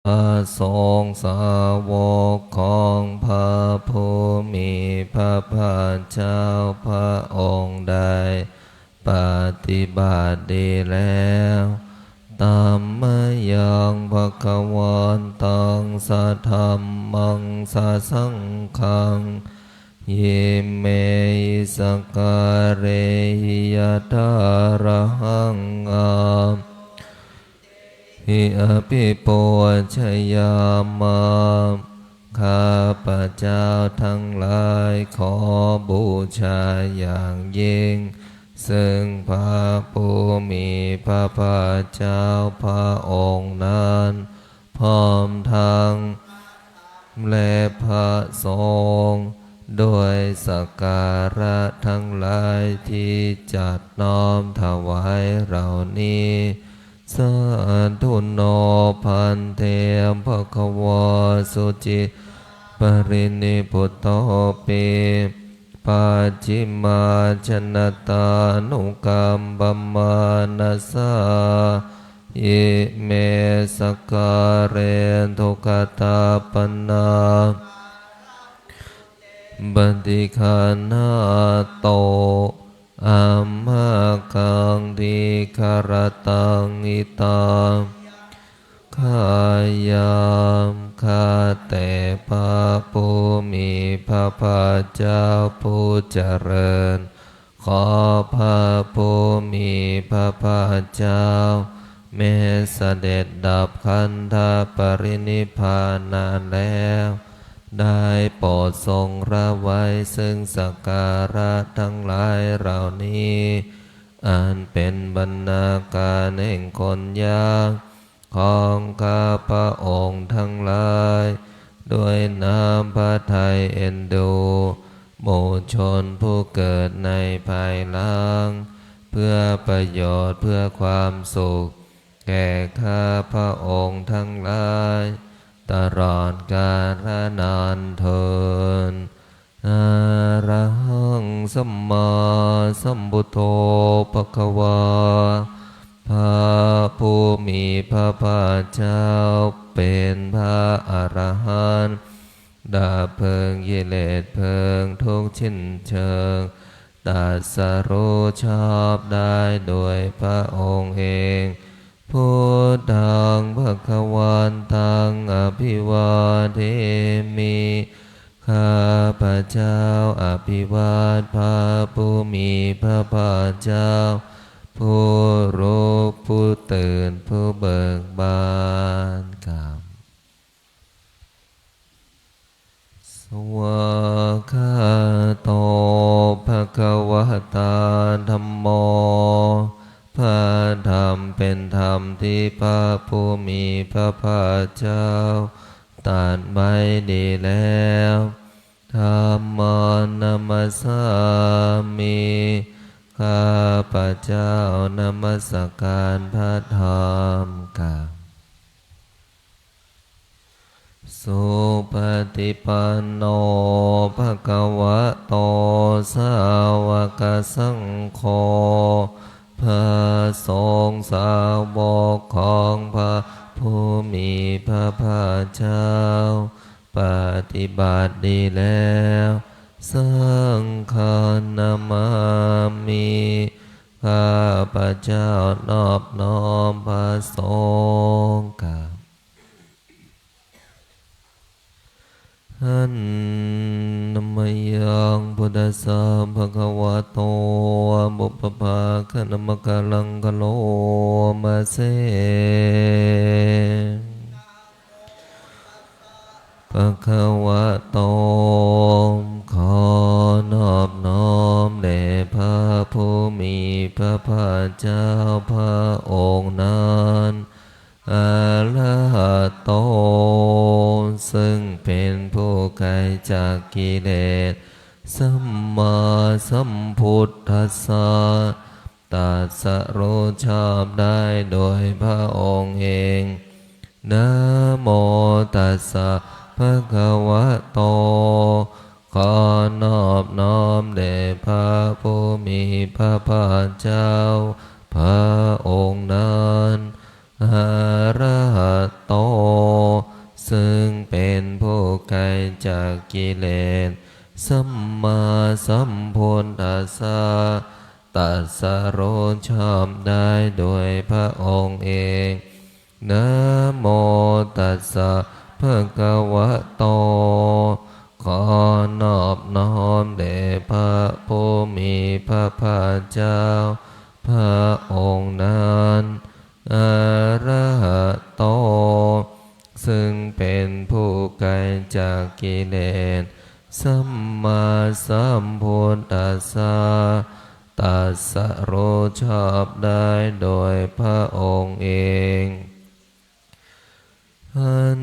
พระสงฆ์สาวกของพระผู้มีพระภาคเจ้าพระองค์ใดปฏิบัติดีแล้วตามมยังภควรตังสัทธัมมังสัสสังฆังยิเมสการเรหิยตาระหังอาหิอภิปูชยามาข้าพระเจ้าทั้งหลายขอบูชาอย่างยิ่งซึ่งพระผู้มีพระภาคเจ้าพระองค์นั้นพร้อมทั้งและพระสงฆ์ด้วยสักการะทั้งหลายที่จัดน้อมถวายเหล่านี้สาธุโนพันเทภควาสุจิปรินิพุตโตปิปัจฉิมาชนตานุกรรมบัมมานัสสาอิเมสการเรนทุกตาปนาบันติคานาโตอัมมะกังดิคารตังอิตาขายามข้าแต่พระผู้มีพระภาคเจ้าผู้เจริญขอพระผู้มีพระภาคเจ้าแม้เสด็จดับขันธปรินิพพานนานแล้วได้โปรดทรงระไว้ซึ่งสักการะทั้งหลายเหล่านี้อันเป็นบรรณาการแห่งคนยากของข้าพระองค์ทั้งหลายด้วยน้ำพระทัยเอ็นดูหมู่ชนผู้เกิดในภายหลังเพื่อประโยชน์เพื่อความสุขแก่ข้าพระองค์ทั้งหลายตลอดกาลนานเทินอะระหังสัมมาสัมพุทโธภควาพระผู้มีพระภาคเจ้าเป็นพระอรหันต์ดับเพลิงกิเลสเพลิงทุกชิ้นเชิงตรัสรู้ชอบได้โดยพระองค์เองพุทธังภวันตังอภิวาเทมิข้าพระเจ้าอภิวาทพระผู้มีพระภาคเจ้าผู้รู้ผู้ตื่นผู้เบิกบานกล่าวสวากขาโตภควตาธัมโมพระธรรมเป็นธรรมที่พระผู้มีพระภาคเจ้าตรัสไว้ดีแล้วธัมมานัมสสามิข้าพระเจ้านมัสการพระธรรมกล่าวสุปฏิปันโนภะคะวะโตสาวกสังโฆพระสงฆ์สาวกของพระผู้มีพระภาคเจ้าปฏิบัติดีแล้วสังฆนามามิข้าพระเจ้านอบน้อมพระสงฆ์กล่าวหันนมยังพุทธัสสะภะคะวะโตบุพพาคณมกะลังกะโลมาเสภะคะวะโตขอนอบน้อมแด่พระผู้มีพระภาคเจ้าพระองค์นั้นอะระหะโตซึ่งเป็นผู้ไกลจากกิเลสสัมมาสัมพุทธัสสะตรัสรู้ชอบได้โดยพระองค์เองนะโมตัสสะภะคะวะโตขอนอบน้อมแด่พระผู้มีพระภาคเจ้าพระองค์นั้นอะระหะโต ซึ่งเป็นผู้ไกลจากกิเลสสัมมาสัมพุทธัสสะตรัสรู้ชอบได้โดยพระองค์เองนะโมตัสสะภะคะวะโตขอนอบน้อมแด่พระผู้มีพระภาคเจ้าพระองค์นั้นอะระหะโตซึ่งเป็นผู้ไกลจากกิเลสสัมมาสัมพุทธัสสะตรัสรู้ชอบได้โดยพระองค์เองอัน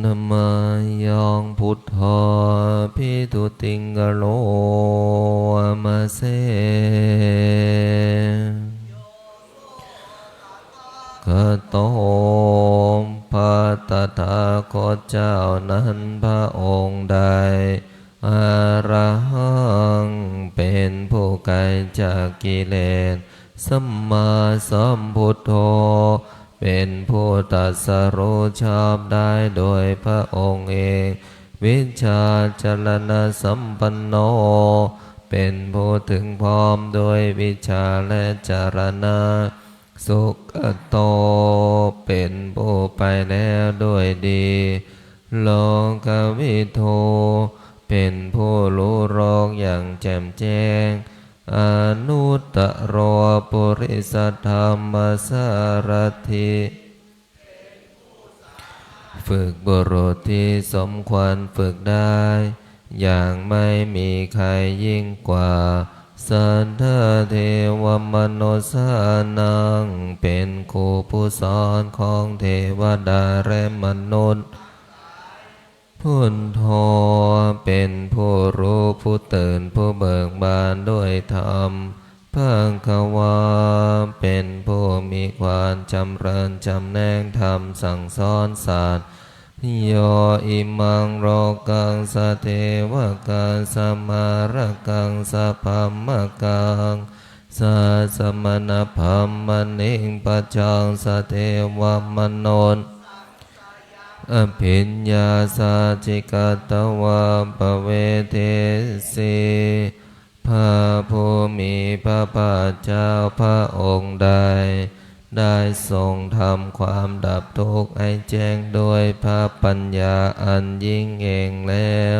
ธรรมยังพุทธาภิทุติงกโลมาเสกโตภะตถาคตเจ้านั้นพระองค์ใดอรหังเป็นผู้ไกลจากกิเลสสัมมาสัมพุทโธเป็นผู้ตรัสรู้ชอบได้โดยพระองค์เองวิชาจรณะสัมปันโนเป็นผู้ถึงพร้อมโดยวิชาและจรณะสุขโตเป็นผู้ไปแล้วด้วยดีโลกวิโทเป็นผู้รู้รองอย่างแจ่มแจ้งอนุตตรปุริสธรรมสารถิฝึกบุรุษที่สมควรฝึกได้อย่างไม่มีใครยิ่งกว่าสันทเทวมนุสสานังเป็นครูผู้สอนของเทวดาและมนุษย์พุทโธเป็นผู้รู้ผู้ตื่นผู้เบิกบานด้วยธรรมภควาเป็นผู้มีความจำเริญจำแนกธรรมสั่งสอนศาสตร์โยอิมังโรกังสเทวกังสมารกังสพัมมกังสสมณพัมมณิงปัจจังสเทวมนนอภิญญาสาจิกตวะปเวเทสีพระผู้มีพระภาคเจ้าพระองค์ใดได้ทรงทำความดับทุกข์ให้แจ้งโดยพระปัญญาอันยิ่งเองแล้ว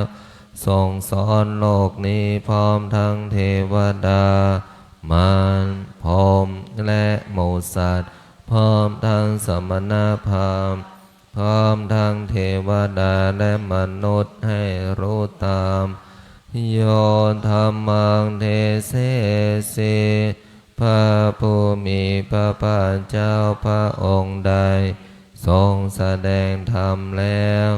ทรงสอนโลกนี้พร้อมทั้งเทวดามารพรหมและหมูสัตว์พร้อมทั้งสมณพราหมณ์พร้อมทั้งเทวดาและมนุษย์ให้รู้ตามโยธรรมังเทเสสีพระผู้มีพระภาคเจ้าพระองค์ใดทรงแสดงธรรมแล้ว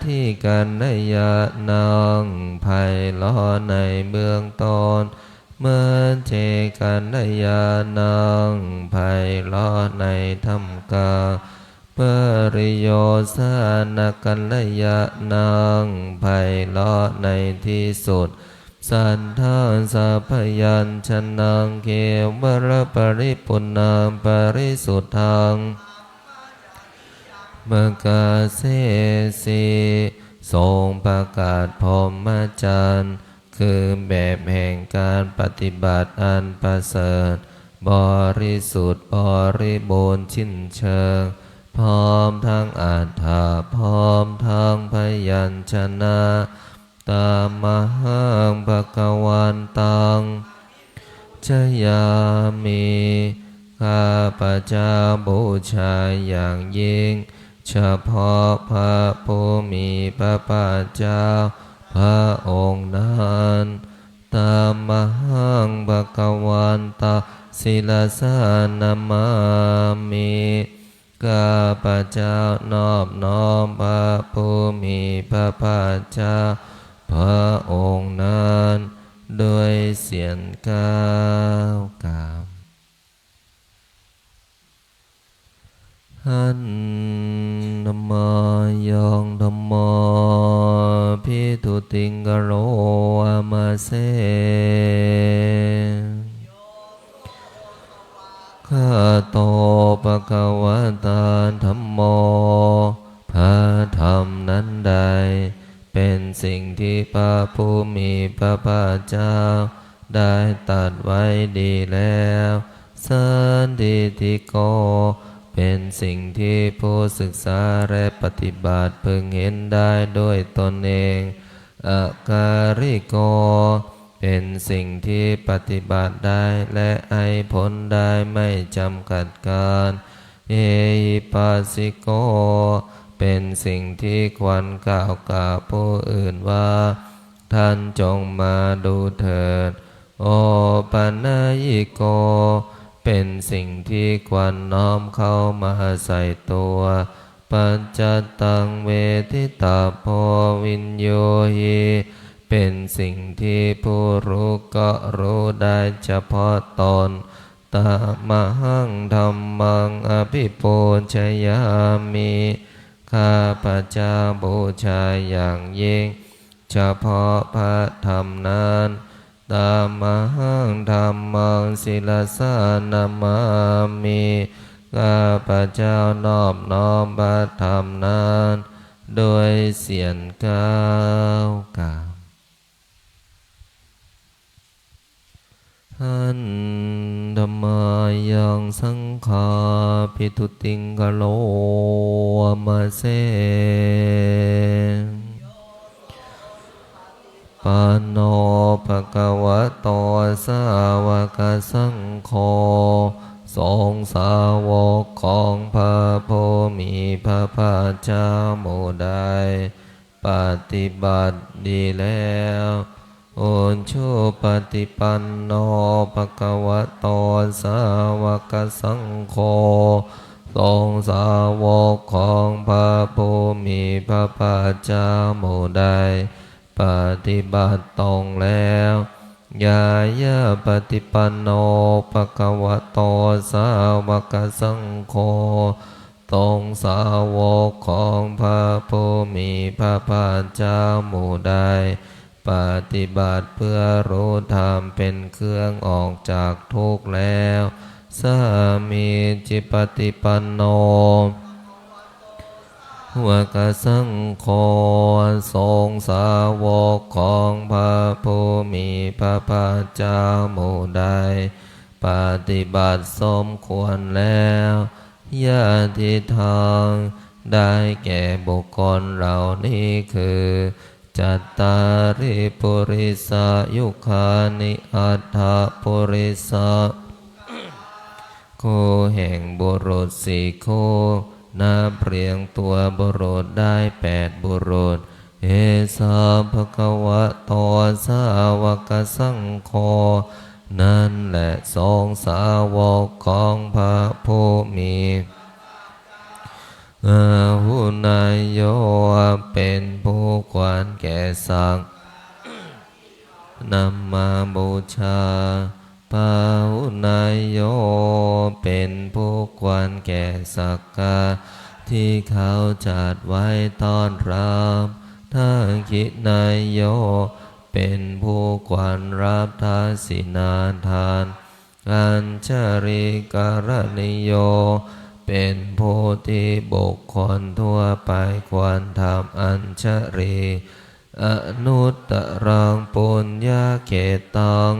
ที่กันนยะนังไพเราะในเบื้องต้นเมื่อเจกันนยะนังไพเราะในธรรมกาปริโยสานกัลยะนังไพเราะในที่สุดสันทานสัพยัญชนะเกวรปริปุณังปริสุทธังมกาเสสีทรงประกาศพรหมจรรย์คือแบบแห่งการปฏิบัติอันประเสริฐบริสุทธิ์บริบูรณ์สิ้นเชิงพร้อมทั้งอัฏฐะพร้อมทั้งพยัญชนะตามหังภคะวันตังชยามิข้าพเจ้าบูชาอย่างยิ่งเฉพาะพระผู้มีพระภาคเจ้าพระองค์นั้นตามหังภคะวันตาศิลสานามามิข้าพเจ้านอบน้อมพระผู้มีพระภาคเจ้าพระองค์นั้นด้วยเสียงก้าวกราบหันธรรมยังธรรมภิทุติงกโรอามาเสข้าโตภะคะวะตาธัมโมภะ สิ่งที่พระผู้มีพระภาคเจ้าได้ตรัสไว้ดีแล้วสันทิฏฐิโกเป็นสิ่งที่ผู้ศึกษาและปฏิบัติพึงเห็นได้ด้วยตนเองอาการิโกเป็นสิ่งที่ปฏิบัติได้และให้ผลได้ไม่จำกัดการเอหิปัสสิโกเป็นสิ่งที่ควรกล่าวกับผู้อื่นว่าท่านจงมาดูเถิดโอปัญญิโกเป็นสิ่งที่ควรน้อมเข้ามาใส่ตัวปัจจตังเวทิตาโพวินโยหิเป็นสิ่งที่ผู้รู้ก็รู้ได้เฉพาะตนตามหังธัมมังอภิปูชยามิข้าพระเจ้าบูชาอย่างยิ่งเฉพาะพระธรรมนั้นตามหังธัมมังศิลสานามามิข้าพระเจ้านอบน้อมพระธรรมนั้นโดยเสียงก้าวกล่าวหันธัมมายังสังฆาภิทุติงกโลมาเสปานโนภะคะวะโตสาวกสังโฆสงฆ์สาวกของพระผู้มีพระภาคเจ้าหมู่ใดปฏิบัติดีแล้วโอนชูปฏิปันโนภะคะวะโตสาวกสังโฆสงฆ์สาวกของพระผู้มีพระภาคเจ้าหมู่ใดปฏิบัติตรงแล้วยายาปฏิปันโนภะคะวะโตสาวกสังโฆสงฆ์สาวกของพระผู้มีพระภาคเจ้าหมู่ใดปฏิบัติเพื่อรู้ธรรมเป็นเครื่องออกจากทุกข์แล้วสามีจิปฏิปันโนวกสังโฆสงฆ์สาวกของพระผู้มีพระภาคเจ้าหมู่ใดปฏิบัติสมควรแล้วญาติทางได้แก่บุคคลเหล่านี้คือจัตตาริปุริสายุคานิอัฏฐปุริสาคู่แห่งบุรุษสี่คู่นับเรียงตัวบุรุษได้8บุรุษเอสาภะคะวะโตสาวกสังโฆนั่นแหละสงฆ์สาวกของพระผู้มีหุนายโยเป็นผู้ควรแก่สักนำมาบูชาพระหุนายโยเป็นผู้ควรแก่สักการะที่เขาจัดไว้ต้อนรับทักขินายโยเป็นผู้ควรรับทาสินาทานอัญชริกรณิโยเป็นผู้ที่บุคคลทั่วไปควรทำอัญชริอนุตตรังปุญญาเขตัง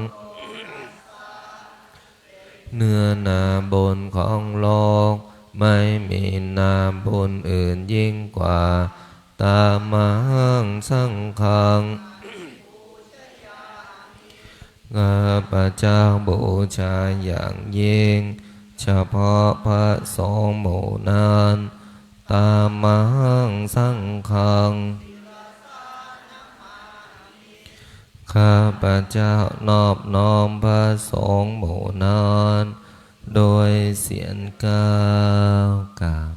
เนื้อนาบุญของโลกไม่มีนาบุญอื่นยิ่งกว่าตามหังสังฆังข้าพระเจ้าบูชาอย่างยิ่งเฉพาะพระสงฆ์หมู่นั้นตามหังสังฆังข้าพระเจ้านอบน้อมพระสงฆ์หมู่นั้นโดยเสียงก้าวกล่าว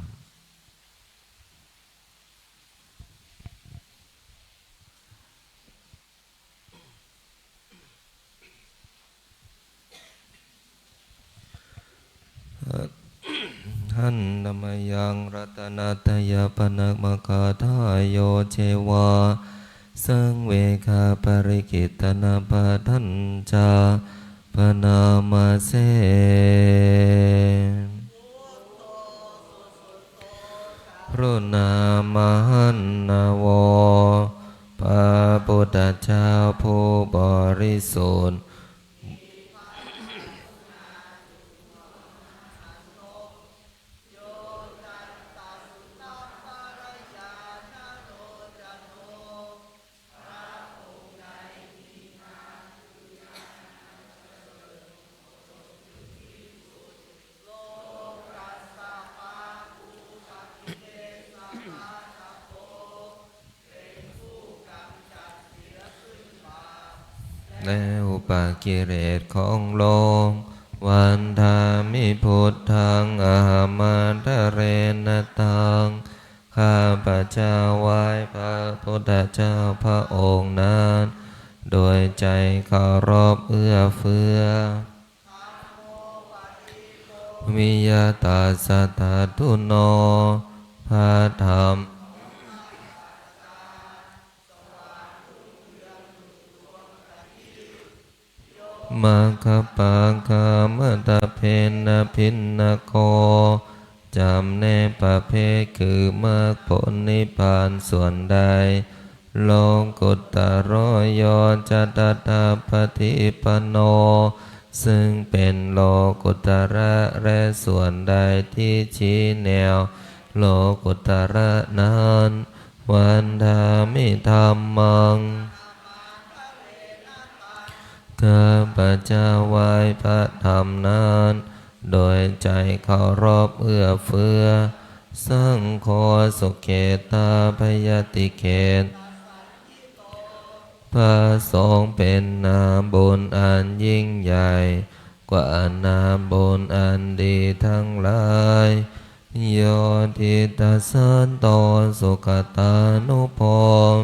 หันธรรมยังรัตนัตยปนักมคาทายโยเชวาสังเวคาปริกิตนาปะทันจาปนามาเสพระนามหันนาวปา ธเจ้าผู้บริสุทธิ์และอุปกิเลสของโลกวันธามิพุทธังอามาตะเรนตังข้าพระเจ้าไหว้พระพุทธเจ้าพระองค์นั้นโดยใจเคารพเอื้อเฟื้อวิยตาสัตตุโนภาธรรมมัคคปากามตะเพนพินนโกจำแนกประเภทคือมรรคผลนิพพานส่วนใดโลกุตตรโยจัตตาปฏิปันโนซึ่งเป็นโลกุตระและส่วนใดที่ชี้แนวโลกุตระนั้นวันธามิธรรมังข้าพระเจ้าไหว้พระธรรมนั้นโดยใจเคารพเอื้อเฟื้อสังโฆสุเขตาพยติเขตพระสงฆ์เป็นนาบุญอันยิ่งใหญ่กว่านาบุญอันดีทั้งหลายโยทิตัสสันโตสุขตานุภพ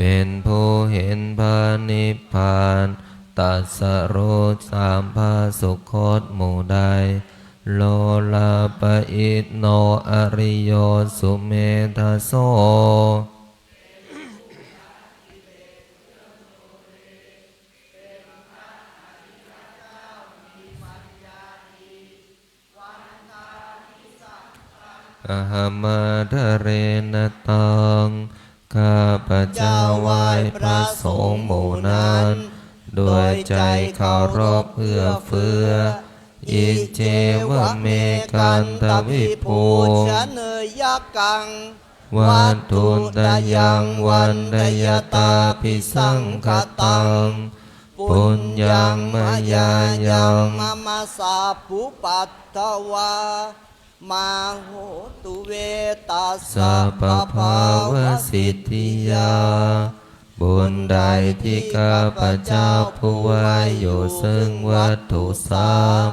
เป็นผู้เห็นพระนิพพานตรัสรู้สามพระสุคตหมู่ใดโลลาปอิตโนอริโยสุเมธาโสอะหะมาทะเรนตังข้าพระเจ้าไหว้พระสงฆ์หมู่นั้นด้วยใจเคารพเอื้อเฟื้ออิเจวะเมกันตวิภูชเนยกังวัตถุตยังวันดยตาภิสังขตังปุญญังมยายังมะมะสาปุปัตตวามาโหตุเวตัสสะปะภาวะสิทธิยาบุญใดที่ข้าพเจ้าผู้ไหว้อยู่ซึ่งวัตถุสาม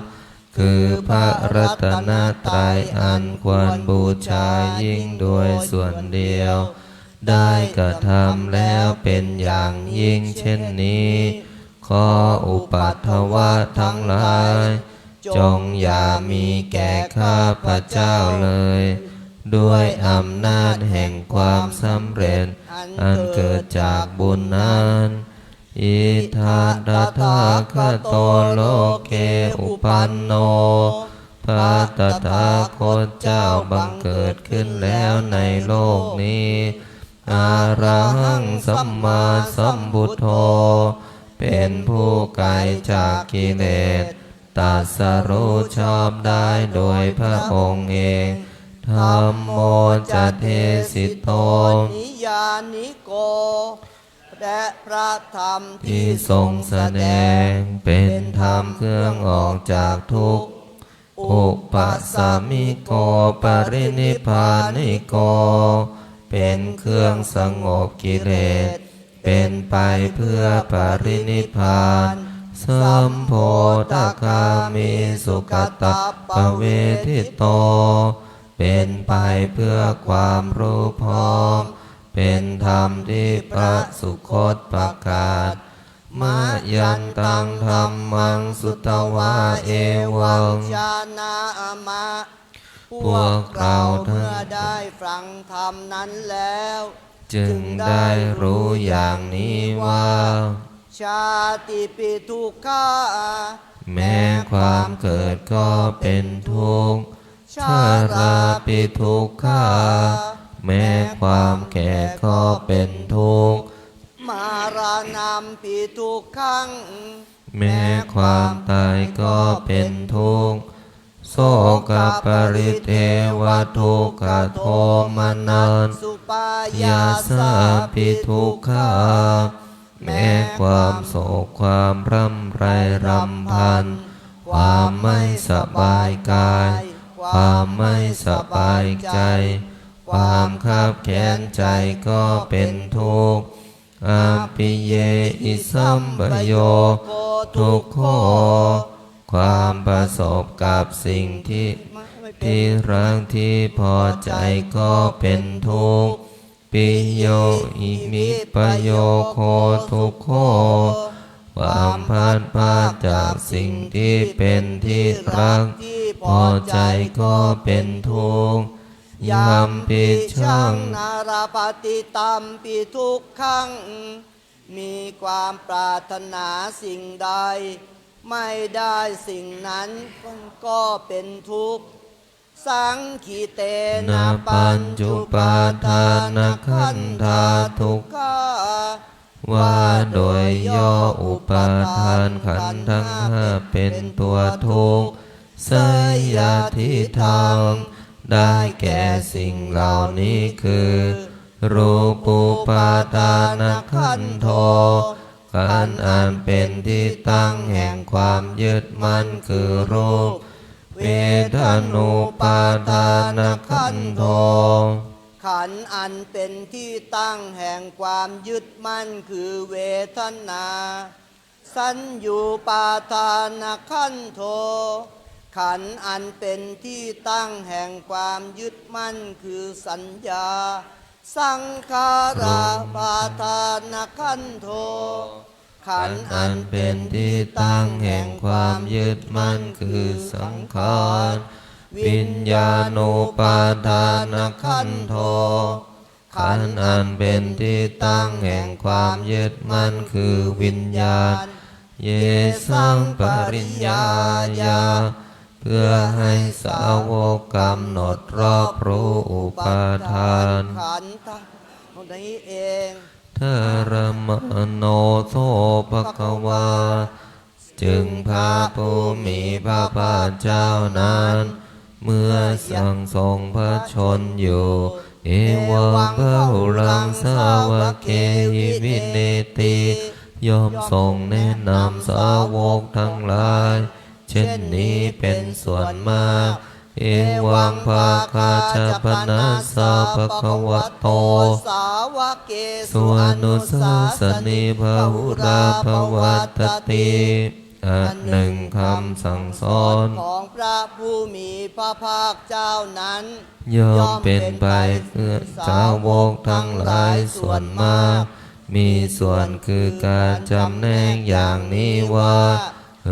คือพระรัตนตรัยอันควรบูชายิ่งโดยส่วนเดียวได้กระทำแล้วเป็นอย่างยิ่งเช่นนี้ขออุปัฏฐวะทั้งหลายจงอย่ามีแก่ข้าพระเจ้าเลยด้วยอำนาจแห่งความสำเร็จอันเกิดจากบุญนั้นอิทาตถาคโตโลเกอุปันโนพระตถาคตเจ้าบังเกิดขึ้นแล้วในโลกนี้อาระหังสัมมาสัมพุทโธเป็นผู้ไกลจากกิเลสตรัสรู้ชอบได้โดยพระองค์เองธัมโมจะเทสิโตนิยานิโกและพระธรรมที่ทรงแสดงเป็นธรรมเครื่องออกจากทุกข์อุปัสสมิโกปรินิพพานิโกเป็นเครื่องสงบกิเลสเป็นไปเพื่อปรินิพพานสัมโพธคามิสุขตัปปเวทิโตเป็นไปเพื่อความรู้พร้อมเป็นธรรมที่พระสุคตประกาศมายันตังธรรมังสุตวาเอวังชาณามะพวกเราเมื่อได้ฟังธรรมนั้นแล้วจึงได้รู้อย่างนี้ว่าชาติปิทุกขาแม้ความเกิดก็เป็นทุกข์ชาราปิทุกขาแม้ความแก่ก็เป็นทุกข์ มารานัมปิทุกขัง แม้ความตายก็เป็นทุกข์โสกปริเทวทุกขโทมนัส สุปายาย าสาปิทุกขาแม้ความโศกความร่ำไรรำพัน ความไม่สบายกาย ความไม่สบายใจ ความคับแค้นใจก็เป็นทุกข์อาปิเยอิสัมปโยทุกโขความประสบกับสิ่งที่รักที่พอใจก็เป็นทุกข์ปิโยอิมิปโยโคทุกโขความพลาดพลาดจากสิ่งที่เป็นที่รักพอใจก็เป็นทุกข์ยัมปิชัง นาราปฏิตัมปิทุกขังมีความปรารถนาสิ่งใดไม่ได้สิ่งนั้นก็เป็นทุกข์สังขีเตนะปัญจุปาทานขันธาทุกขา ว่าโดยย่ออุปาทานขันธ์ทั้งห้าเป็นตัวทุกข์ไสยทิทางได้แก่สิ่งเหล่านี้คือรูปุปาทานขันโธขันธ์อันเป็นที่ตั้งแห่งความยึดมั่นคือรูปเวทนุปาทานขันโธ ขันธ์อันเป็นที่ตั้งแห่งความยึดมั่นคือเวทนาสัญญูปาทานขันโธขันธ์อันเป็นที่ตั้งแห่งความยึดมั่นคือสัญญาสังขาราปาทานขันโธขันธ์อันเป็นที่ตั้งแห่งความยึดมั่นคือสังขารวิญญาณุปาทานขันโธขันธ์อันเป็นที่ตั้งแห่งความยึดมั่นคือวิญญาณเยสังปริญญาญาเพื่อให้สาวกกำหนดรอบรู้อุปาทาน ขันธ์ทั้งนี้เอง เทระมโนโสภควาจึงพระผู้มีพระภาคเจ้านั้นเมื่อสั่งทรงพระชนอยู่เอวังพหุลังสาวเกหิวิเนติยอมทรงแนะนำสาวกทั้งหลายเช่นนี้เป็นส่วนมากเอวังภาคาจปนัสสะภะคะวะโตสาวกเก สุอนุสาสนีภาหุราภวัตติอันหนึ่งคำสั่งสอน ของพระผู้มีพระภาคเจ้านั้นย่อมเป็นไปเพื่อสาวกทั้งหลายส่วนมากมีส่วนคือการจำแนกอย่างนี้ว่า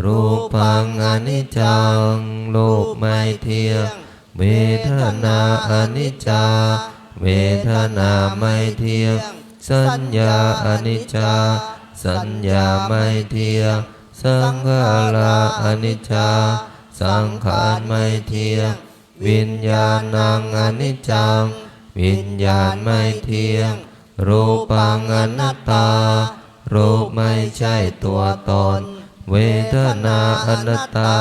รูปังอนิจจังรูปไม่เที่ยงเวทนาอนิจจาเวทนาไม่เที่ยงสัญญาอนิจจาสัญญาไม่เที่ยงสังขาราอนิจจาสังขารไม่เที่ยงวิญญาณังอนิจจังวิญญาณไม่เที่ยงรูปังอนัตตารูปไม่ใช่ตัวตนเวทนาอนัตตา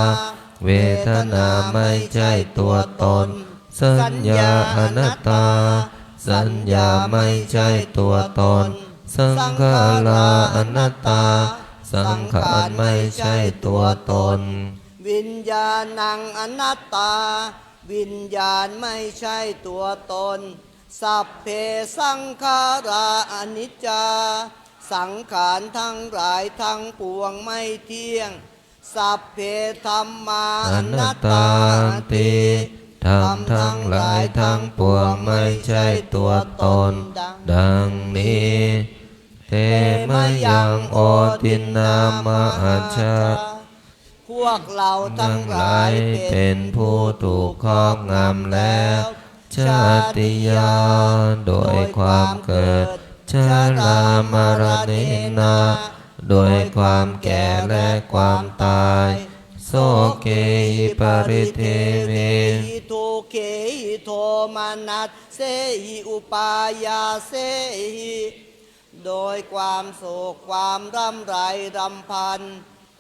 เวทนาไม่ใช่ตัวตนสัญญาอนัตตาสัญญาไม่ใช่ตัวตนสังขาราอนัตตาสังขารไม่ใช่ตัวตนวิญญาณังอนัตตาวิญญาณไม่ใช่ตัวตนสัพเพสังขาราอนิจจาสังขารทั้งหลายทั้งปวงไม่เที่ยงสัพเพธัมมาอนัตตาติธรรมทั้งหลายทั้งปวงไม่ใช่ตัวตนดังนี้เตมะยังโอทินนามอาชาพวกเราทั้งหลายเป็นผู้ถูกครอบงำแล้วชาติยาโดยความเกิดชรามรณะนาโดยความแก่และความตายโสเกหิปริเทเวทุเกหิโทมานัสเสหิอุปายาเสหิ โดยความโศกความร่ำไรรำพัน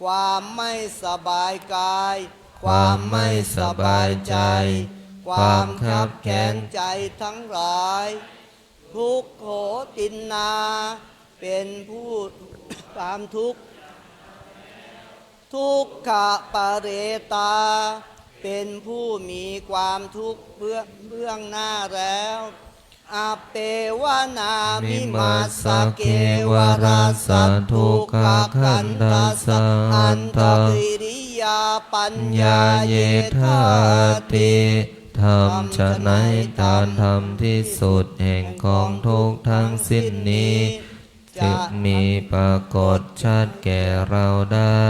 ความไม่สบายกาย ความไม่สบายใจ ความคับแค้นใจทั้งหลาย ทุกโขตินนา เป็นผู้ความทุกข์ ทุกขปเรตา เป็นผู้มีความทุกข์เบื้องหน้าแล้วอาเปวนามิมาสเกวราสันทุกขขันธัสสะอันตกิริยาปัญญาเยธาติธรรมฉะไหนตามธรรมที่สุดแห่งกองทุกข์ทั้งสิ้นนี้จะมีปรากฏชัดแก่เราได้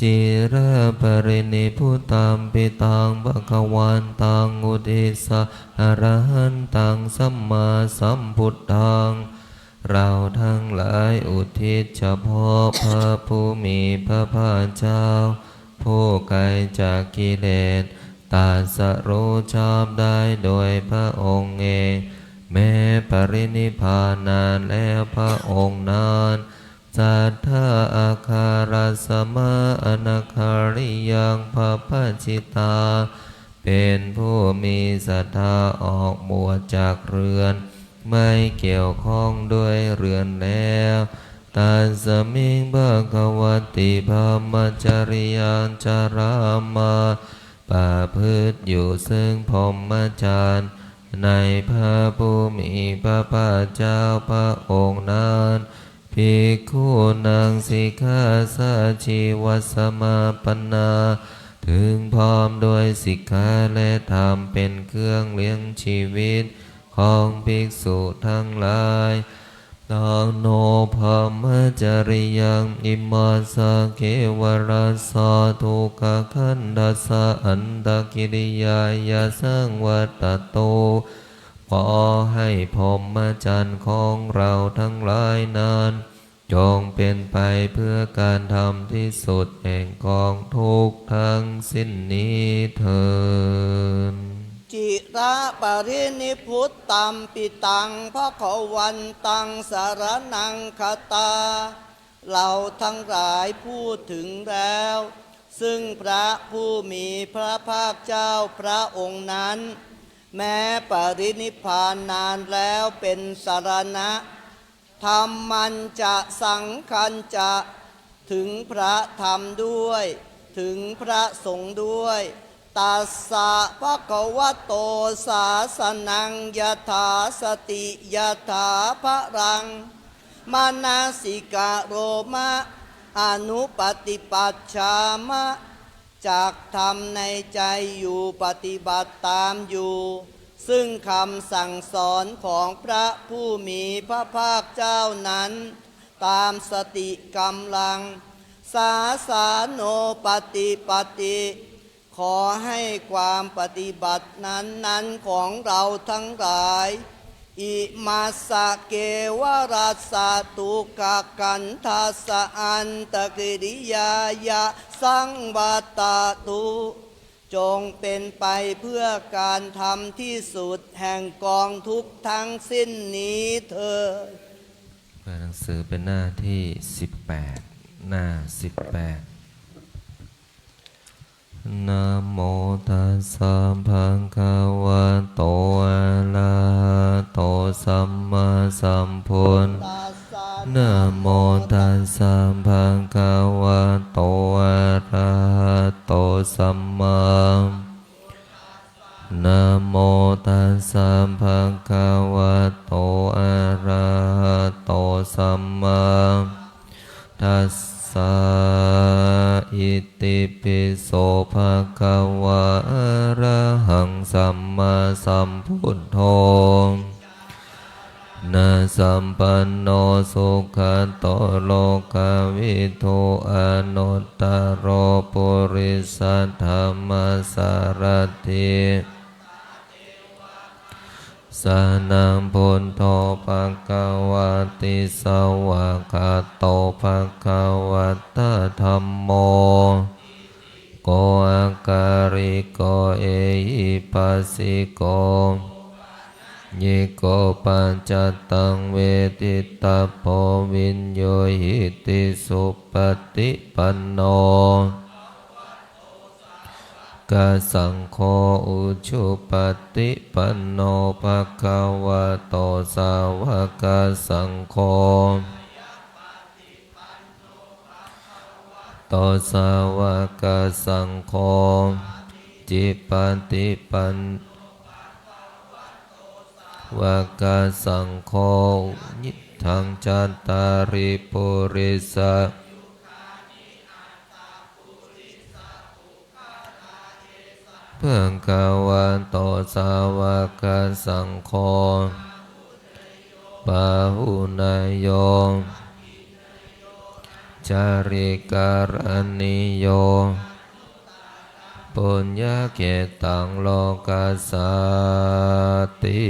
จิระปรินิพุตัมปิตังภวันตังอุทิสะอรหันตังสัมมาสัมพุทธังเราทั้งหลายอุทิศเฉพาะพระผู้มีพระภาคเจ้าผู้ไกลจากกิเลสตรัสรู้ชอบได้โดยพระองค์เองแม้ปรินิพพานนานแล้วพระองค์นั้นสัทธาอาคารัสมาอนาคาริยังภาพจิตาเป็นผู้มีศรัทธาออกบวชจากเรือนไม่เกี่ยวข้องด้วยเรือนแล้วตัสมิงภะคะวติภมจริยัญจารามาประพฤติอยู่ซึ่งพรหมจรรย์ในพระผู้มีพระภาคเจ้าพระองค์นั้นภิกขุนังสิกขาสัจจิวัสสมาปันนาถึงพร้อมด้วยสิกขาและธรรมเป็นเครื่องเลี้ยงชีวิตของภิกษุทั้งหลายตางโนภมจริยังอิมาสเกวรัสสะทุกขขันธัสสะอันตกิริยายาสังวัตโตขอให้พรหมจรรย์ของเราทั้งหลายนั้นจงเป็นไปเพื่อการทำที่สุดแห่งกองทุกข์ทั้งสิ้นนี้เถิดจิระปรินิพุตตัมปิตังภคะวันตังสารนังคตาเราทั้งหลายพูดถึงแล้วซึ่งพระผู้มีพระภาคเจ้าพระองค์นั้นแม้ปรินิพพานนานแล้วเป็นสารณะธรรมมันจะสังคัญจะถึงพระธรรมด้วยถึงพระสงฆ์ด้วยตัสสะภะคะวะโตสาสนังยถาสติยถาภรังมานาสิกะโรมะอนุปฏิปัชฌามะจากธรรมในใจอยู่ปฏิบัติตามอยู่ซึ่งคำสั่งสอนของพระผู้มีพระภาคเจ้านั้นตามสติกำลังสาสาโนปฏิปติขอให้ความปฏิบัตินั้นของเราทั้งหลายอิมาสเกวรัสสะตุกะกันทัสสะอันตกิริยายะสังวัตตุจงเป็นไปเพื่อการทำที่สุดแห่งกองทุกข์ทั้งสิ้นนี้เถิดเปิดหนังสือเป็นหน้าที่18หน้า18นะโมตัสสะภะคะวะโตอะระหะโตสัมมาสัมพุทธัสสะนะโมตัสสะภะคะวะโตอะระหะโตสัมมานะโมตัสสะภะคะวะโตอะระหะโตสัมมาทัสสะอิติปิโสภะคะวะอะระหังสัมมาสัมพุทโธนะสัมปันโนสุขโตโลกวิทูอนุตตโรปุริสัทธรรมสารถิสานังพุทโธภควติสวากขาโตภควตธัมโมโกอาการิโกเอหิปัสสิโก ยิโกปัจจตังเวทิตาโพวินโยหิติสุปฏิปันโนกาสังโฆอุชุปฏิปันโนภะคะวะโตสาวกสังโฆโตสาวกสังโฆจิปฏิปันวกสังโฆนิทังจัตตาริปุริสเพื่อกวาโตสาวกสังโฆปะหุนายโยจาริการณิโยปุญญาเกตังโลกัสสติ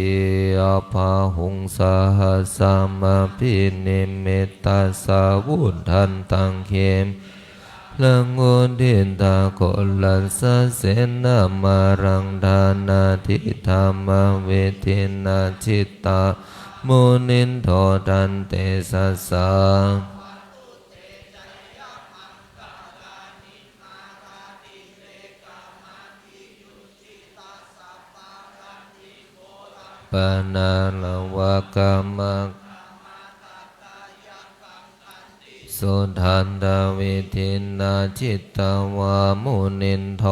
อภาหุงสหสัมมพินิเมตตาสาวุธันตังเขมลังอุดินตาโคลัสสะเสนามารังดานาทิธรรมเวทินาจิตตามุนินโทตันเตสัสสะปานาลวะกามะสุทันตวิทินาจิตตวามุนินโท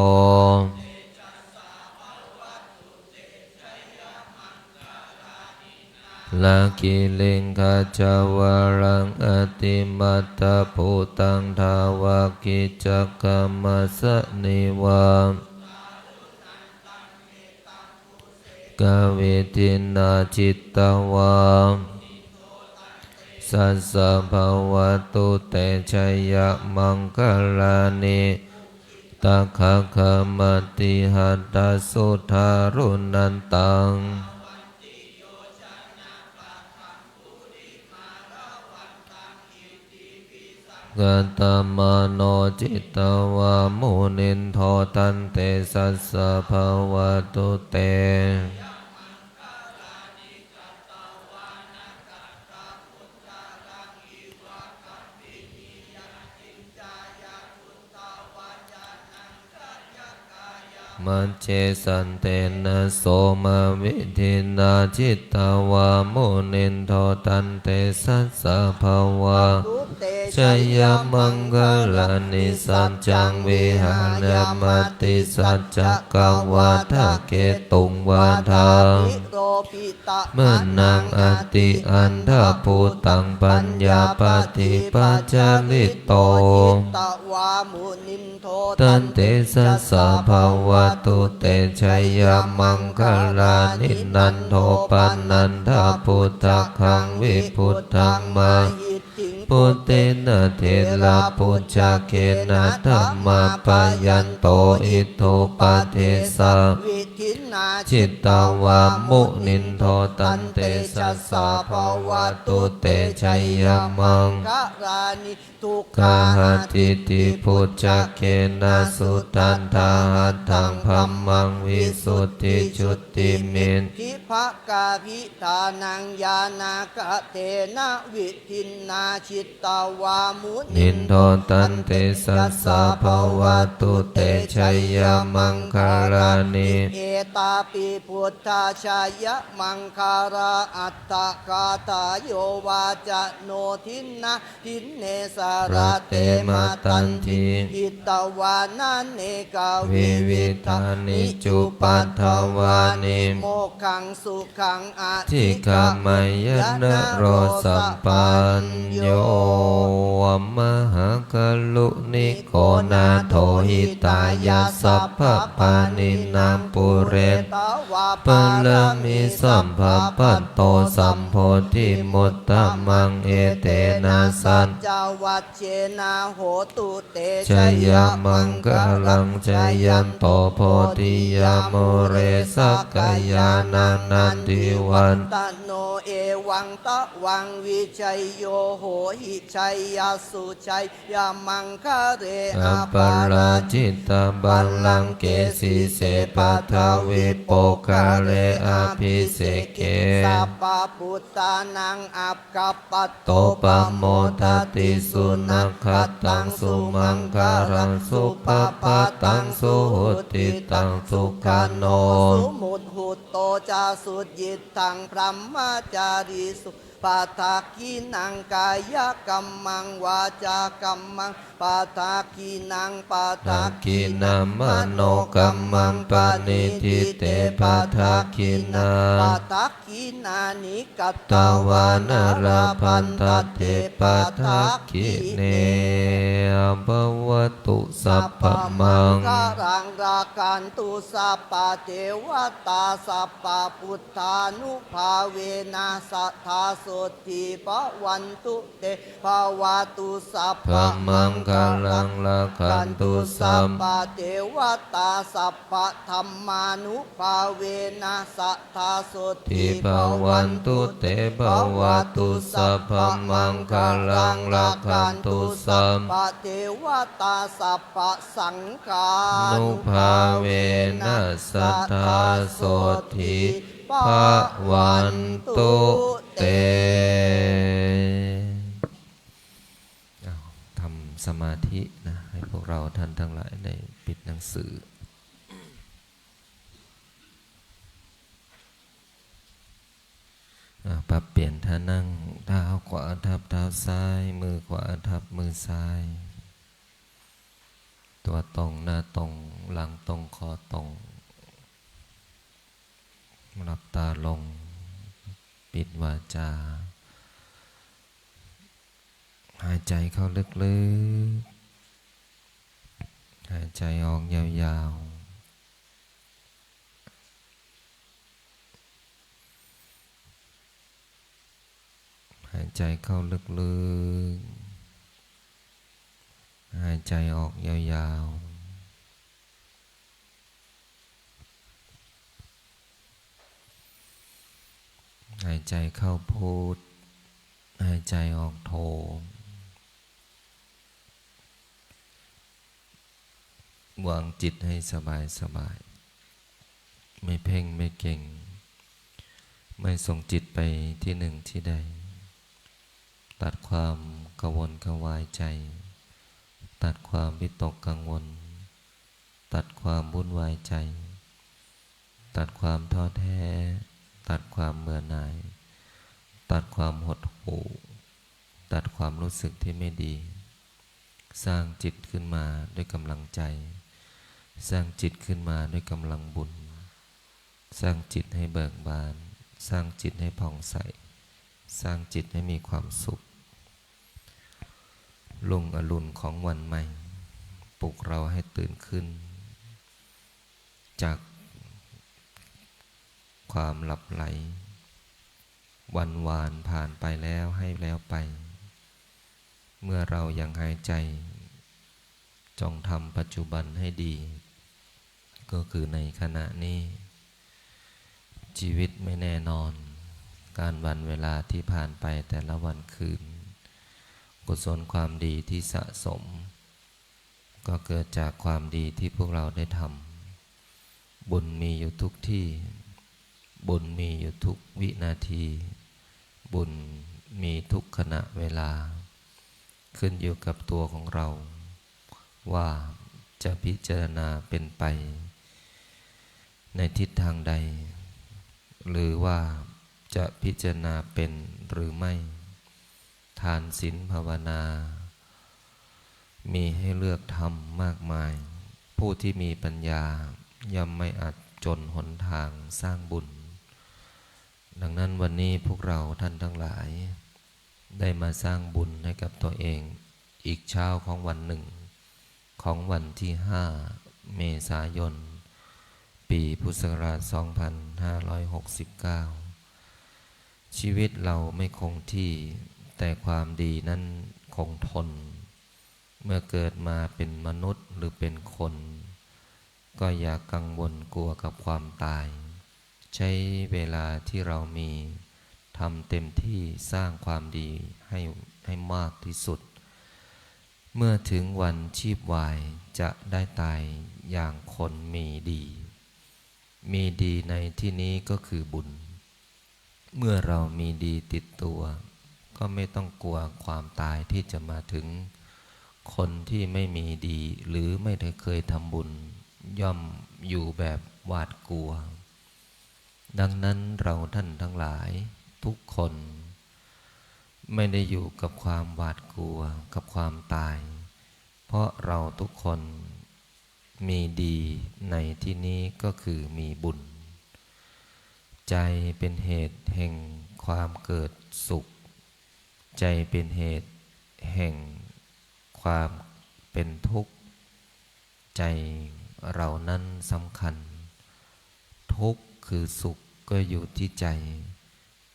ลากิลิงคาจาวารังอติมัตตภูตังทาวากิจักขมัสสนิวา กเวทินาจิตตวาสัสสะภาวะตุเตชัยยะมังคลานิตะขะขะมติหัตถสุทารุนันตังกตมโนจิตตวามุนินโทตันเตสัสสะภาวะตุเตมัจเจสันเตนะโสมาวิทินาจิตตวามุนินโทตันเตสัสสะภาวะชัยยมังคลานิสัจจังวิหารมติสัจจกวาทะเกตุงวาทาเมื่อนังอติอันทภูตังปัญญาปฏิปัจจลิโตตันเตสัสสะภาวะตุเตชัยยมังคลานินันโทปันนันทพุทธคังวิพุทธังมาพุทเตนะเทระพุจจเกนะธัมมาปยันโตอิโทปะเทสะจิตตวามุนินโทตันเตสัสสะภาวะตุเตชัยยมังกาหติติพุจจเกนะสุตันทาหัตถังพัมมังวิสุทธิจุติมินทิภกาภิธานังญาณากะเตนะวิทินนาจิตตวามุนินโทตันเตสัสสะภาวะตุเตชัยยมังคลานิเอตาปิพุทธาชัยมังคาราอัตตะกาตาโยวาจะโนทินนะทินเนสารเตมาตันทิหิตวานันเนกาวิวิธานิจุปัฏฐวานิโมขังสุขังอธิกามยนะโรสัมปันโยมหากลุนิโกนาโทหิตายาสัพพปานินามปุเรตปะละมิสัมภปัตโตสัมโพธิมุตตมังเอเตนะสัจจวัชเชนะโหตุเตชัยยมังคลังชัยยันโตโพธิยามโมเรสักกายานานันติวันตโนเอวังตะวังวิชัยโยโห หิชัยยสุชัยยามังคะเรอัปปาราจิตตบัลลังก์เกสีเสปัทวิโปกาเรอภิเสเกสัพพพุทธานังอัปกัปปัตโต โตปะโมทติสุนัขตังสุมังคารังสุปปะตังสุหุติตังสุขาโนสุมุตหุตโตจาสุจิตตังพรหมจารีสุปาทาคีนังกายกัมมังวาจากัมมังปาทาคีนังปาทาคีนังมโนกัมมังปานิทิเตปาทาคีนาปาทาคีนานิกัตตวานารพันตเตปาทาคีเนภวตุสัพพมังการังรากันตุสัพพเทวตาสัพพพุทธานุภาเวนะสัทธาโสติปวันตุเตภวตุสัพพมังคลังละขันตุสัมปเทวตาสัพพธรรมานุภาเวนะสัทธาโสติภวันตุเตภวตุสัพพมังคลังละขันตุสัมปเทวตาสัพพสังฆานุภาเวนะสัทธาโสติภวันตุเตทำสมาธินะให้พวกเราท่านทั้งหลายได้ปิดหนังสือปรับเปลี่ยนท่านั่งเท้าขวาทับเท้าซ้ายมือขวาทับมือซ้ายตัวตรงหน้าตรงหลังตรงคอตรงหลับตาลงปิดวาจาหายใจเข้าลึกๆหายใจออกยาวๆหายใจเข้าลึกๆหายใจออกยาวๆหายใจเข้าพุทหายใจออกโทวางจิตให้สบายไม่เพ่งไม่เก่งไม่ส่งจิตไปที่หนึ่งที่ใดตัดความกังวลกวายใจตัดความวิตกกังวลตัดความวุ่นวายใจตัดความท้อแท้ตัดความเบื่อหน่ายตัดความหดหู่ตัดความรู้สึกที่ไม่ดีสร้างจิตขึ้นมาด้วยกำลังใจสร้างจิตขึ้นมาด้วยกำลังบุญสร้างจิตให้เบิกบานสร้างจิตให้ผ่องใสสร้างจิตให้มีความสุขรุ่งอรุณของวันใหม่ปลุกเราให้ตื่นขึ้นจากความหลับไหลวันวานผ่านไปแล้วให้แล้วไปเมื่อเรายังหายใจจงทำปัจจุบันให้ดีก็คือในขณะนี้ชีวิตไม่แน่นอนการวันเวลาที่ผ่านไปแต่ละวันคืนกุศลความดีที่สะสมก็เกิดจากความดีที่พวกเราได้ทำบุญมีอยู่ทุกที่บุญมีอยู่ทุกวินาทีบุญมีทุกขณะเวลาขึ้นอยู่กับตัวของเราว่าจะพิจารณาเป็นไปในทิศทางใดหรือว่าจะพิจารณาเป็นหรือไม่ทานศีลภาวนามีให้เลือกทำมากมายผู้ที่มีปัญญาย่อมไม่อาจจนหนทางสร้างบุญดังนั้นวันนี้พวกเราท่านทั้งหลายได้มาสร้างบุญให้กับตัวเองอีกเช้าของวันหนึ่งของวันที่5เมษายนปีพุทธศักราช2569ชีวิตเราไม่คงที่แต่ความดีนั้นคงทนเมื่อเกิดมาเป็นมนุษย์หรือเป็นคนก็อย่ากังวลกลัวกับความตายใช้เวลาที่เรามีทำเต็มที่สร้างความดี ให้มากที่สุดเมื่อถึงวันชีพวายจะได้ตายอย่างคนมีดีมีดีในที่นี้ก็คือบุญเมื่อเรามีดีติดตัวก็ไม่ต้องกลัวความตายที่จะมาถึงคนที่ไม่มีดีหรือไม่ได้เคยทำบุญย่อมอยู่แบบหวาดกลัวดังนั้นเราท่านทั้งหลายทุกคนไม่ได้อยู่กับความหวาดกลัวกับความตายเพราะเราทุกคนมีดีในที่นี้ก็คือมีบุญใจเป็นเหตุแห่งความเกิดสุขใจเป็นเหตุแห่งความเป็นทุกข์ใจเรานั้นสำคัญทุกข์คือสุขก็อยู่ที่ใจ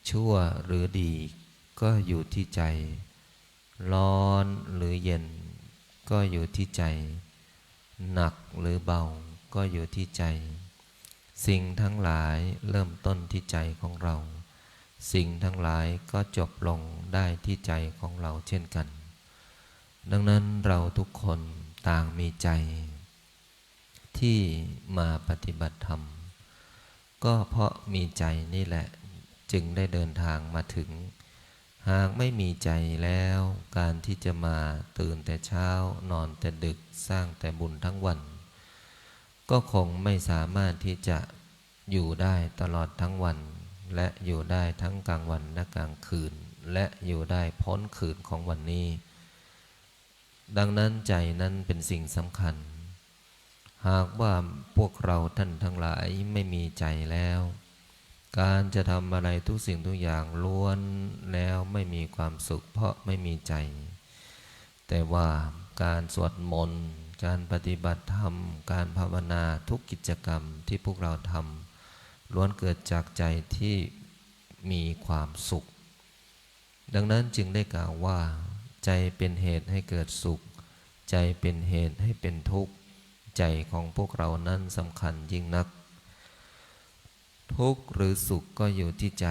ชั่วหรือดีก็อยู่ที่ใจร้อนหรือเย็นก็อยู่ที่ใจหนักหรือเบาก็อยู่ที่ใจสิ่งทั้งหลายเริ่มต้นที่ใจของเราสิ่งทั้งหลายก็จบลงได้ที่ใจของเราเช่นกันดังนั้นเราทุกคนต่างมีใจที่มาปฏิบัติธรรมก็เพราะมีใจนี่แหละจึงได้เดินทางมาถึงหากไม่มีใจแล้วการที่จะมาตื่นแต่เช้านอนแต่ดึกสร้างแต่บุญทั้งวันก็คงไม่สามารถที่จะอยู่ได้ตลอดทั้งวันและอยู่ได้ทั้งกลางวันและกลางคืนและอยู่ได้พ้นคืนของวันนี้ดังนั้นใจนั้นเป็นสิ่งสำคัญหากว่าพวกเราท่านทั้งหลายไม่มีใจแล้วการจะทำอะไรทุกสิ่งทุกอย่างล้วนแล้วไม่มีความสุขเพราะไม่มีใจแต่ว่าการสวดมนต์การปฏิบัติธรรมการภาวนาทุกกิจกรรมที่พวกเราทำล้วนเกิดจากใจที่มีความสุขดังนั้นจึงได้กล่าวว่าใจเป็นเหตุให้เกิดสุขใจเป็นเหตุให้เป็นทุกข์ใจของพวกเรานั้นสำคัญยิ่งนักทุกข์หรือสุขก็อยู่ที่ใจ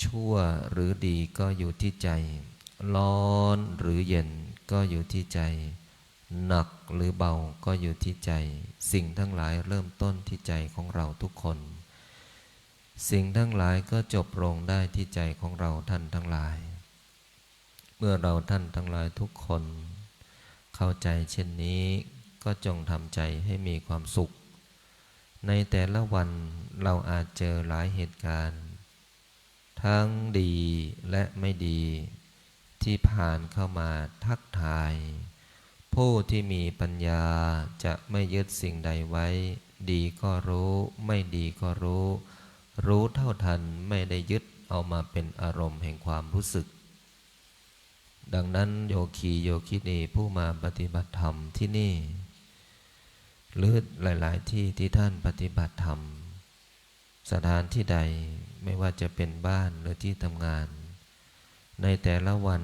ชั่วหรือดีก็อยู่ที่ใจร้อนหรือเย็นก็อยู่ที่ใจหนักหรือเบาก็อยู่ที่ใจสิ่งทั้งหลายเริ่มต้นที่ใจของเราทุกคนสิ่งทั้งหลายก็จบลงได้ที่ใจของเราท่านทั้งหลายเมื่อเราท่านทั้งหลายทุกคนเข้าใจเช่นนี้ก็จงทำใจให้มีความสุขในแต่ละวันเราอาจเจอหลายเหตุการณ์ทั้งดีและไม่ดีที่ผ่านเข้ามาทักทายผู้ที่มีปัญญาจะไม่ยึดสิ่งใดไว้ดีก็รู้ไม่ดีก็รู้รู้เท่าทันไม่ได้ยึดเอามาเป็นอารมณ์แห่งความรู้สึกดังนั้นโยคีโยคินีผู้มาปฏิบัติธรรมที่นี่หรือหลายๆที่ที่ท่านปฏิบัติธรรมสถานที่ใดไม่ว่าจะเป็นบ้านหรือที่ทำงานในแต่ละวัน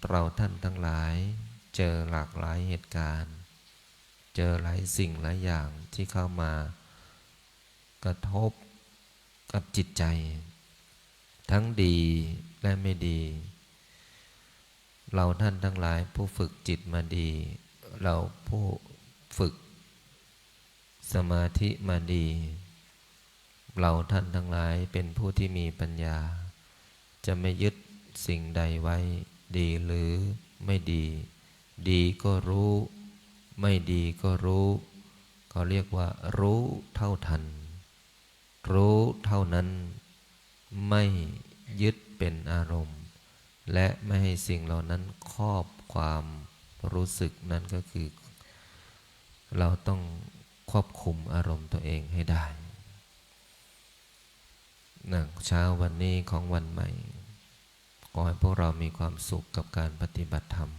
เราท่านทั้งหลายเจอหลากหลายเหตุการณ์เจอหลายสิ่งหลายอย่างที่เข้ามากระทบกับจิตใจทั้งดีและไม่ดีเราท่านทั้งหลายผู้ฝึกจิตมาดีเราผู้ฝึกสมาธิมาดีเราท่านทั้งหลายเป็นผู้ที่มีปัญญาจะไม่ยึดสิ่งใดไว้ดีหรือไม่ดีดีก็รู้ไม่ดีก็รู้เขาเรียกว่ารู้เท่าทันรู้เท่านั้นไม่ยึดเป็นอารมณ์และไม่ให้สิ่งเหล่านั้นครอบความรู้สึกนั่นก็คือเราต้องควบคุมอารมณ์ตัวเองให้ได้เช้าวันนี้ของวันใหม่ขอให้พวกเรามีความสุขกับการปฏิบัติธรรม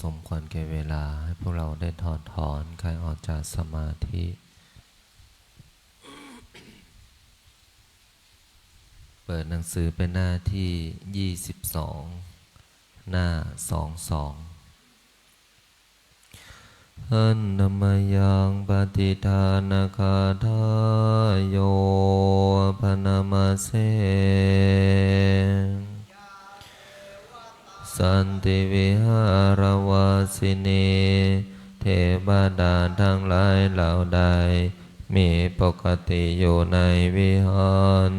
สมควรแก่เวลาให้พวกเราได้ถอนคลายออกจากสมาธิเปิดหนังสือเป็นหน้าที่22หน้า22หันนมยังปฏิทานาคาทายโยพนามาเสสันติวิหารวาสินีเทวดาทั้งหลายเหล่าใดมีปกติอยู่ในวิหาร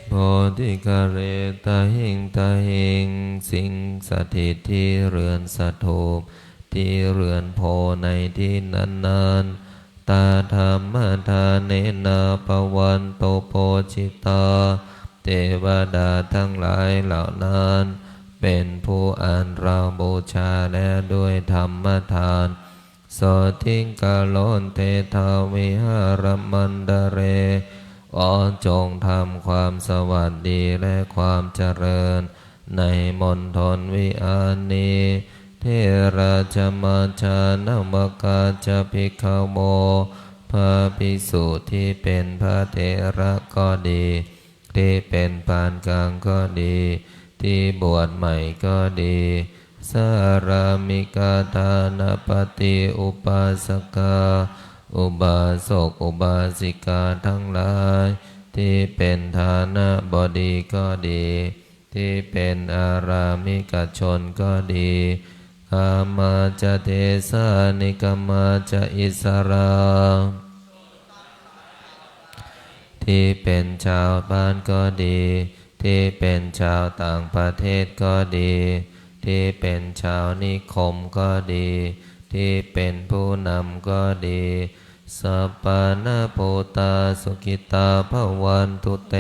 โพธิกะเรตหิงตหิงสิงสถิตที่เรือนสถูปที่เรือนโพในที่นั้นๆตาธรรมทาเนนะปวันโตโพชิตาเทวดาทั้งหลายเหล่านั้นเป็นผู้อันเราบูชาแล้วด้วยธรรมทานโสทิงกาโลนเตทาวิหารมันดาเรขอจงทำความสวัสดีและความเจริญในมณฑลวิอานีเทราชมาชานมกาจะภิกขโมพระภิกษุที่เป็นพระเถระก็ดีที่เป็นปานกลางก็ดีที่บวชใหม่ก็ดีสารามิกาทานปฏิอุปาสกาอุบาสกอุบาสิกาทั้งหลายที่เป็นฐานะบดีก็ดีที่เป็นอารามิกชนก็ดีกามาจะเทสานิกามาจะอิสราที่เป็นชาวบ้านก็ดีที่เป็นชาวต่างประเทศก็ดีที่เป็นชาวนิคมก็ดีที่เป็นผู้นำก็ดีสัพพนาโพตาสุขิตาภวันตุเต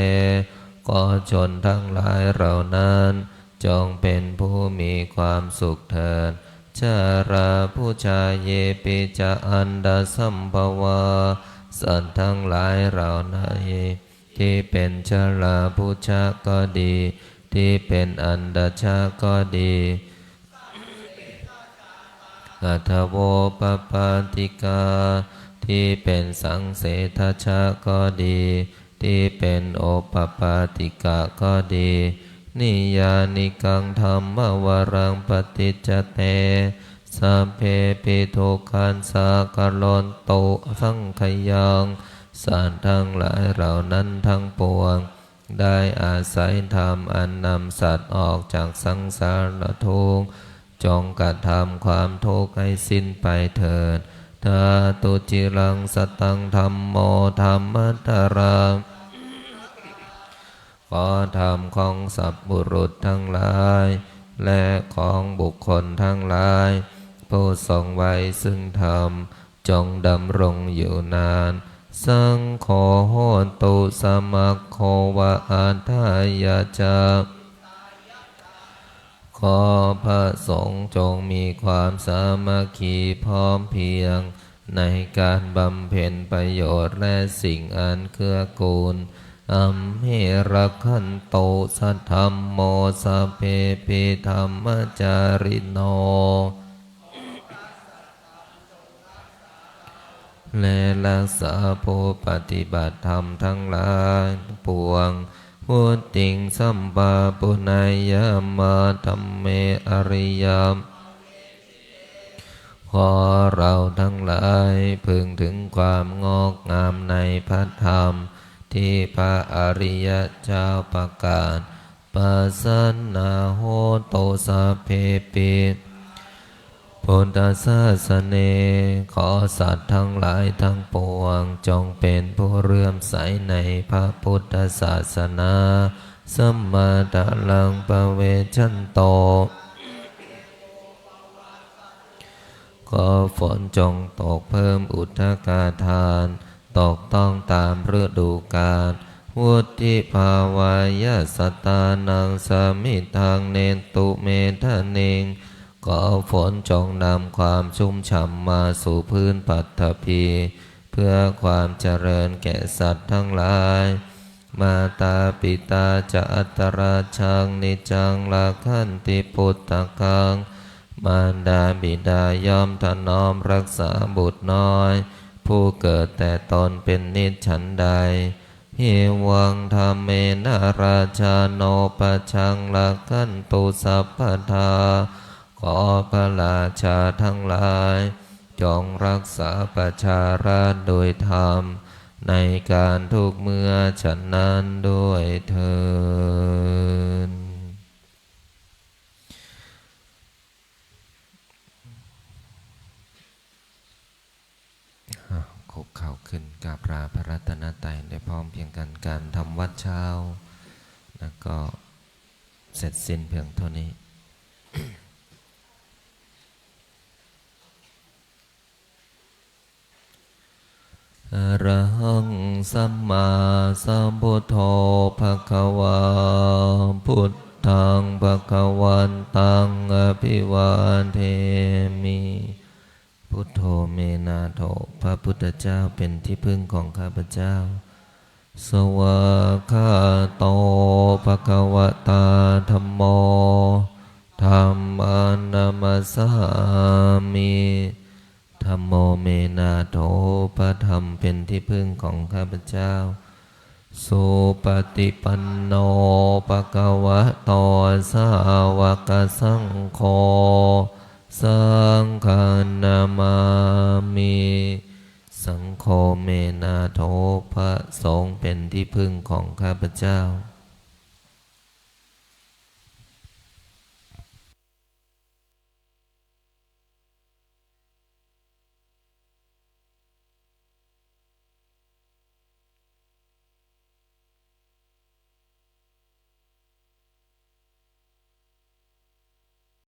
ก็ชนทั้งหลายเหล่านั้นจงเป็นผู้มีความสุขเถิดชาราผู้ชายเยปิจะอันดาสัมภวาสัตว์ทั้งหลายเหล่านั้นที่เป็นชราผู้ชาก็ดีที่เป็นอันดาชาก็ดีอัทโวปปาติกาที่เป็นสังเสทชาก็ดีที่เป็นโอปปาติกะก็ดีนิยานิกังธรรมวรังปฏิจจเตสัพเพปิโทคันสากะลนโตสังขยังสัตว์ทั้งหลายเหล่านั้นทั้งปวงได้อาศัยธรรมอันนำสัตว์ออกจากสังสารทุกข์จงกระทำความทุกข์ให้สิ้นไปเถิดทาตุจิรังสตังธัมโมธัมมัตตารังขอธรรมของสัพบุรุษทั้งหลายและของบุคคลทั้งหลายผู้ทรงไว้ซึ่งธรรมจงดำรงอยู่นานสังโฆโหตุสมัคโควะอาทายาจาขอพระสงฆ์จงมีความสามัคคีพร้อมเพรียงในการบำเพ็ญประโยชน์และสิ่งอันเกื้อกูลอัมเหระคันโตสัทธัมโมสัพเพปิธัมมจาริโนและรักษาผู้ปฏิบัติธรรมทั้งหลายปวงพุทธิงสัมปาปุณายามาธัมเมอริยมขอเราทั้งหลายพึงถึงความงอกงามในพระธรรมที่พระอริยเจ้าประกาศปัสสนาโหโตสัพเพปิพุทธศาสเนขอสัตว์ทั้งหลายทั้งปวงจงเป็นผู้เลื่อมใสในพระพุทธศาสนาสัมมาตะลังปะเวชันโตขอฝนจงตกเพิ่มอุทกาทานตกต้องตามฤดูกาลวุฒิภาวายาสตานังสามิทังเนตุเมทะเนงขอฝนจงนำความชุ่มฉ่ำมาสู่พื้นปัทภีเพื่อความเจริญแก่สัตว์ทั้งหลาย มาตาปิตาจะอัตตราชังนิจังลาคันติพุทธกังมารดาบิดาย่อมถนอมรักษาบุตรน้อยผู้เกิดแต่ตนเป็นนิจฉันใดเฮวังธรรมเมนะราชาโนปชังลาคันตุสัพพทาขอพระราชาทั้งหลายจงรักษาประชาราษฎร์โดยธรรมในการทุกเมื่อฉันนั้นด้วยเถิดคุกเข่าขึ้นกราบลาพระรัตนตรัยได้พร้อมเพียงกันการทำวัดเช้าแล้วก็เสร็จสิ้นเพียงเท่านี้ อรหังสัมมาสัมพุทโธภควาพุทธังภควันตังอภิวาเทมิพุทโธเมนาโถพระพุทธเจ้าเป็นที่พึ่งของข้าพเจ้าสวากขาโตภควตาธัมโมธัมมานามัสสามิธัมโมเมนาโถพระธรรมเป็นที่พึ่งของข้าพเจ้าสุปฏิปันโนภควโตสาวกสังโฆสังฆนามามิสังโฆเมนาโถพระสงฆ์เป็นที่พึ่งของข้าพเจ้า